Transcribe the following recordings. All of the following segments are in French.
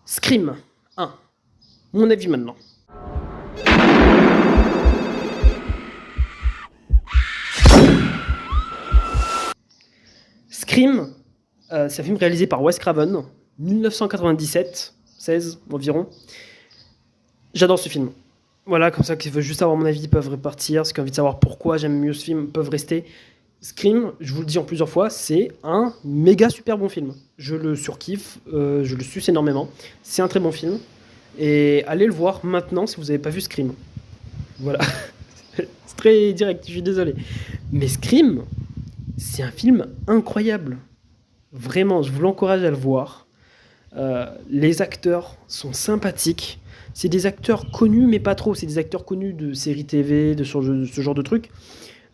Scream 1. Mon avis maintenant. Scream, c'est un film réalisé par Wes Craven, 1997, 16 environ. J'adore ce film. Voilà, comme ça, qui veulent juste avoir mon avis peuvent repartir. Ceux qui ont envie de savoir pourquoi j'aime mieux ce film peuvent rester. Scream, je vous le dis en plusieurs fois, c'est un méga super bon film. Je le surkiffe, je le suce énormément. C'est un très bon film. Et allez le voir maintenant si vous n'avez pas vu Scream. Voilà. C'est très direct, je suis désolé. Mais Scream, c'est un film incroyable. Vraiment, je vous l'encourage à le voir. Les acteurs sont sympathiques. C'est des acteurs connus, mais pas trop. C'est des acteurs connus de séries TV, de ce genre de trucs,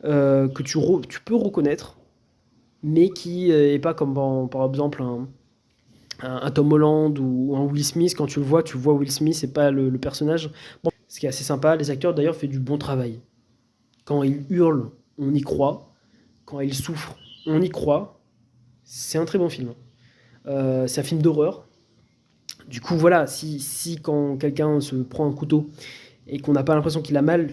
que tu peux reconnaître, mais qui est pas comme par exemple un Tom Holland ou un Will Smith. Quand tu vois Will Smith et pas le personnage. Bon, ce qui est assez sympa, les acteurs d'ailleurs font du bon travail. Quand ils hurlent, on y croit. Quand ils souffrent, on y croit. C'est un très bon film. C'est un film d'horreur. Du coup, voilà, si quand quelqu'un se prend un couteau et qu'on n'a pas l'impression qu'il a mal,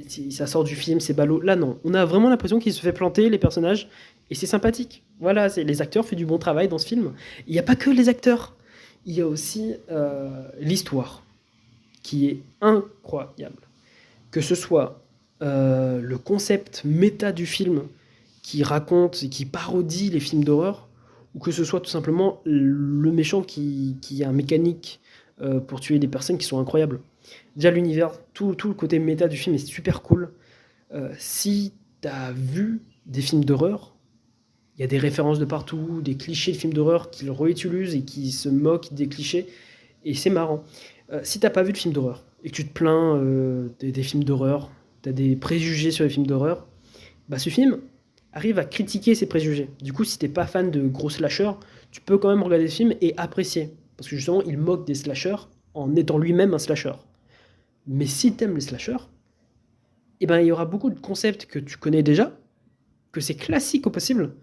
si ça sort du film, c'est ballot. Là, non. On a vraiment l'impression qu'il se fait planter, les personnages, et c'est sympathique. Voilà, les acteurs font du bon travail dans ce film. Il n'y a pas que les acteurs. Il y a aussi l'histoire, qui est incroyable. Que ce soit le concept méta du film, qui raconte et qui parodie les films d'horreur, ou que ce soit tout simplement le méchant qui a un mécanique pour tuer des personnes qui sont incroyables. Déjà l'univers, tout le côté méta du film est super cool. Si tu as vu des films d'horreur, il y a des références de partout, des clichés de films d'horreur qu'ils réutilisent et qui se moquent des clichés, et c'est marrant. Si t'as pas vu de films d'horreur et que tu te plains des films d'horreur, tu as des préjugés sur les films d'horreur, bah ce film arrive à critiquer ces préjugés. Du coup, si t'es pas fan de gros slashers, tu peux quand même regarder ce film et apprécier. Parce que justement, il moque des slashers en étant lui-même un slasher. Mais si t'aimes les slashers, eh ben, il y aura beaucoup de concepts que tu connais déjà, que c'est classique au possible,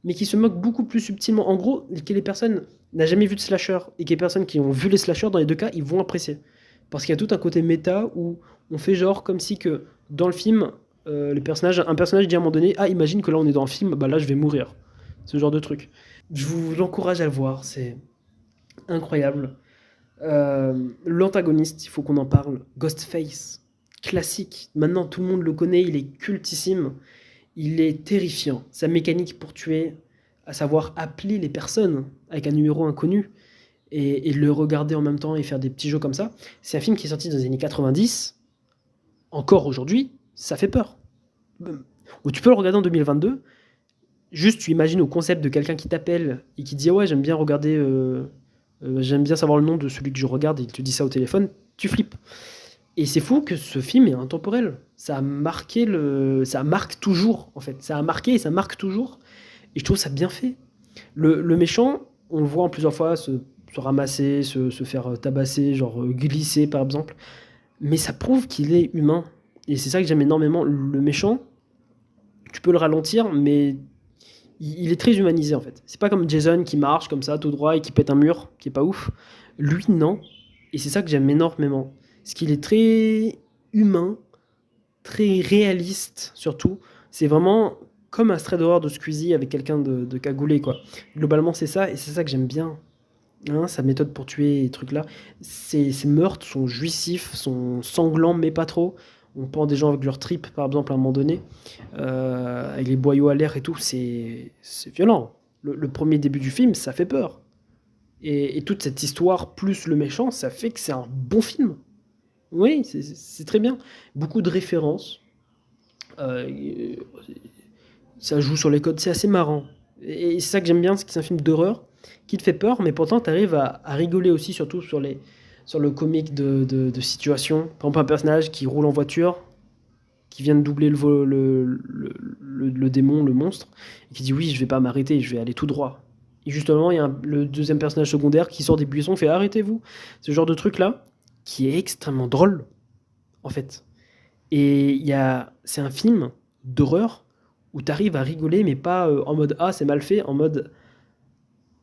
mais qui se moquent beaucoup plus subtilement. En gros, que les personnes n'ont jamais vu de slasher et que les personnes qui ont vu les slashers, dans les deux cas, ils vont apprécier. Parce qu'il y a tout un côté méta où on fait genre comme si que dans le film, un personnage dit à un moment donné, ah, imagine que là on est dans un film, bah là je vais mourir. Ce genre de truc. Je vous encourage à le voir, c'est incroyable. L'antagoniste, il faut qu'on en parle. Ghostface, classique. Maintenant tout le monde le connaît, il est cultissime. Il est terrifiant. Sa mécanique pour tuer, à savoir appeler les personnes avec un numéro inconnu et le regarder en même temps et faire des petits jeux comme ça. C'est un film qui est sorti dans les années 90. Encore aujourd'hui, ça fait peur. Ou tu peux le regarder en 2022. Juste, tu imagines au concept de quelqu'un qui t'appelle et qui dit ouais, j'aime bien regarder, j'aime bien savoir le nom de celui que je regarde et il te dit ça au téléphone. Tu flippes. Et c'est fou que ce film est intemporel. Ça marque toujours, en fait. Ça a marqué et ça marque toujours. Et je trouve ça bien fait. Le méchant, on le voit en plusieurs fois se ramasser, se faire tabasser, genre glisser par exemple. Mais ça prouve qu'il est humain. Et c'est ça que j'aime énormément. Le méchant, tu peux le ralentir, mais il est très humanisé en fait. C'est pas comme Jason qui marche comme ça, tout droit, et qui pète un mur, qui est pas ouf. Lui, non. Et c'est ça que j'aime énormément. Parce qu'il est très humain, très réaliste surtout. C'est vraiment comme un stray d'horreur de Squeezie avec quelqu'un de cagoulé, quoi. Globalement, c'est ça, et c'est ça que j'aime bien. Hein, sa méthode pour tuer, les trucs là. Ses meurtres sont jouissifs, sont sanglants, mais pas trop. On pend des gens avec leurs tripes, par exemple, à un moment donné, avec les boyaux à l'air et tout. C'est violent. Le premier début du film, ça fait peur. Et toute cette histoire, plus le méchant, ça fait que c'est un bon film. Oui, c'est très bien. Beaucoup de références. Euh, Ça joue sur les codes, c'est assez marrant. Et c'est ça que j'aime bien, c'est que c'est un film d'horreur qui te fait peur, mais pourtant tu arrives à rigoler aussi, surtout sur le comique de situation. Par exemple, un personnage qui roule en voiture, qui vient de doubler le démon, le monstre, et qui dit oui, je vais pas m'arrêter, je vais aller tout droit. Et justement, il y a le deuxième personnage secondaire qui sort des buissons, fait arrêtez-vous. Ce genre de truc-là, qui est extrêmement drôle, en fait. Et c'est un film d'horreur où tu arrives à rigoler, mais pas en mode ah, c'est mal fait, en mode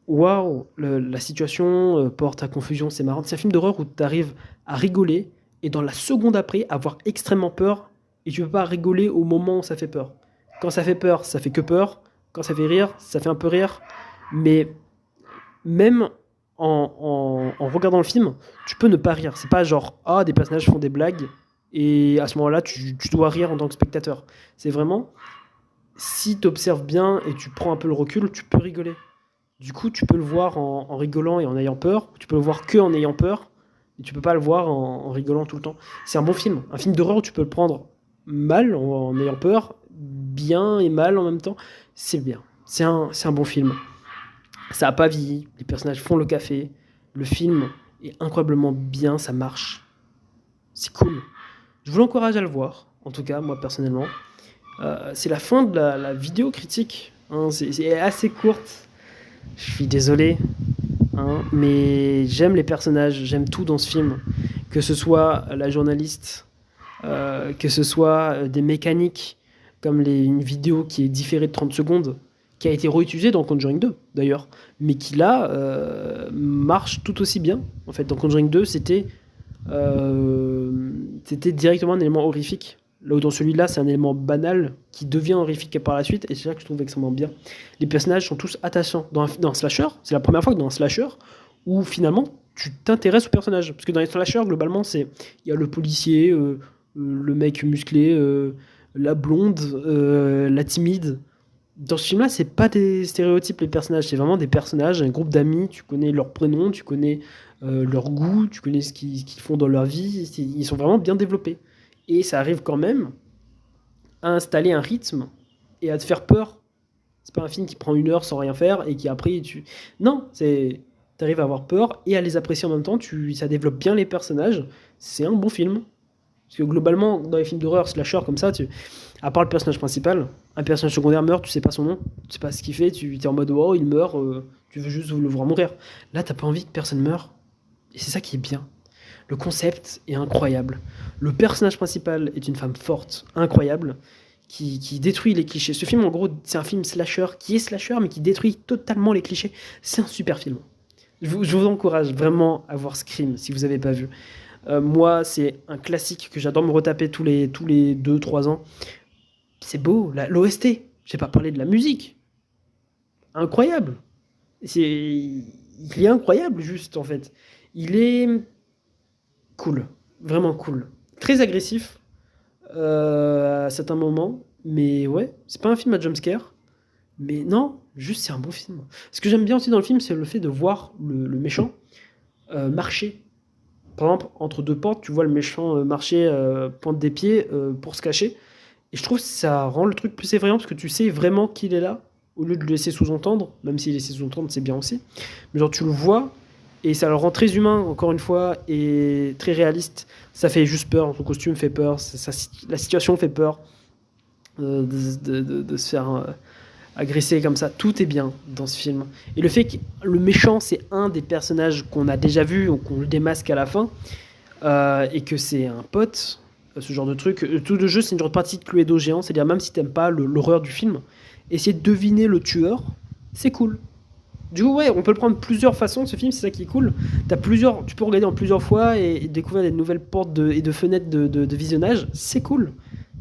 waouh, la situation porte à confusion, c'est marrant. C'est un film d'horreur où tu arrives à rigoler et dans la seconde après avoir extrêmement peur et tu peux pas rigoler au moment où ça fait peur. Quand ça fait peur, ça fait que peur. Quand ça fait rire, ça fait un peu rire. Mais même en regardant le film, tu peux ne pas rire. C'est pas genre, ah, des personnages font des blagues et à ce moment-là, tu dois rire en tant que spectateur. C'est vraiment, si tu observes bien et tu prends un peu le recul, tu peux rigoler. Du coup, tu peux le voir en rigolant et en ayant peur. Tu peux le voir que en ayant peur. Et tu peux pas le voir en rigolant tout le temps. C'est un bon film. Un film d'horreur où tu peux le prendre mal en ayant peur, bien et mal en même temps. C'est bien. C'est un bon film. Ça a pas vieilli. Les personnages font le café. Le film est incroyablement bien. Ça marche. C'est cool. Je vous l'encourage à le voir. En tout cas, moi personnellement. C'est la fin de la vidéo critique. Hein. C'est assez courte. Je suis désolé, hein, mais j'aime les personnages, j'aime tout dans ce film. Que ce soit la journaliste, que ce soit des mécaniques, comme une vidéo qui est différée de 30 secondes, qui a été réutilisée dans Conjuring 2 d'ailleurs, mais qui là marche tout aussi bien. En fait, dans Conjuring 2, c'était directement un élément horrifique. Là où dans celui-là, c'est un élément banal qui devient horrifique par la suite, et c'est ça que je trouve extrêmement bien. Les personnages sont tous attachants. Dans un slasher, c'est la première fois que dans un slasher, où finalement, tu t'intéresses aux personnages. Parce que dans les slashers, globalement, il y a le policier, le mec musclé, la blonde, la timide. Dans ce film-là, c'est pas des stéréotypes, les personnages. C'est vraiment des personnages, un groupe d'amis, tu connais leurs prénoms, tu connais leur goût, tu connais ce qu'ils font dans leur vie. Ils sont vraiment bien développés. Et ça arrive quand même à installer un rythme et à te faire peur. C'est pas un film qui prend 1 heure sans rien faire et qui après Non, t'arrives à avoir peur et à les apprécier en même temps. Ça développe bien les personnages. C'est un bon film. Parce que globalement, dans les films d'horreur, slasher comme ça, à part le personnage principal, un personnage secondaire meurt, tu sais pas son nom, tu sais pas ce qu'il fait, tu es en mode oh, il meurt, tu veux juste le voir mourir. Là, t'as pas envie que personne meure. Et c'est ça qui est bien. Le concept est incroyable. Le personnage principal est une femme forte, incroyable, qui détruit les clichés. Ce film, en gros, c'est un film slasher qui est slasher, mais qui détruit totalement les clichés. C'est un super film. Je vous encourage vraiment à voir Scream, si vous n'avez pas vu. Moi, c'est un classique que j'adore me retaper tous les 2-3 ans. C'est beau, l'OST. J'ai pas parlé de la musique. Incroyable. Il est incroyable, juste, en fait. Il est cool, vraiment cool. Très agressif à certains moments, mais ouais, c'est pas un film à jumpscare. Mais non, juste c'est un bon film. Ce que j'aime bien aussi dans le film, c'est le fait de voir le méchant marcher. Par exemple, entre deux portes, tu vois le méchant marcher, pointe des pieds pour se cacher. Et je trouve que ça rend le truc plus effrayant parce que tu sais vraiment qu'il est là, au lieu de le laisser sous-entendre, même s'il laisse sous-entendre, c'est bien aussi. Mais genre, tu le vois, et ça le rend très humain, encore une fois, et très réaliste. Ça fait juste peur, son costume fait peur, la situation fait peur de se faire agresser comme ça. Tout est bien dans ce film. Et le fait que le méchant, c'est un des personnages qu'on a déjà vu, ou qu'on le démasque à la fin, et que c'est un pote, ce genre de truc. Tout le jeu, c'est une genre de partie de Cluedo géant, c'est-à-dire même si t'aimes pas l'horreur du film, essayer de deviner le tueur, c'est cool. Du coup, ouais, on peut le prendre de plusieurs façons, ce film, c'est ça qui est cool. Tu peux regarder en plusieurs fois et découvrir des nouvelles portes et de fenêtres de visionnage, c'est cool.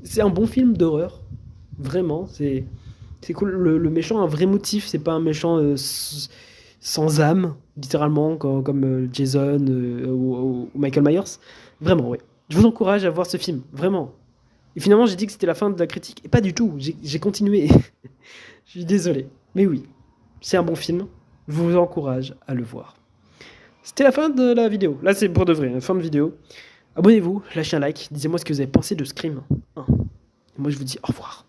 C'est un bon film d'horreur, vraiment, c'est cool. Le méchant a un vrai motif, c'est pas un méchant sans âme, littéralement, comme Jason ou Michael Myers. Vraiment, ouais. Je vous encourage à voir ce film, vraiment. Et finalement, j'ai dit que c'était la fin de la critique, et pas du tout, j'ai continué. Je suis désolé, mais oui, c'est un bon film, je vous encourage à le voir. C'était la fin de la vidéo, là c'est pour de vrai, fin de vidéo. Abonnez-vous, lâchez un like, dites-moi ce que vous avez pensé de Scream 1. Et moi je vous dis au revoir.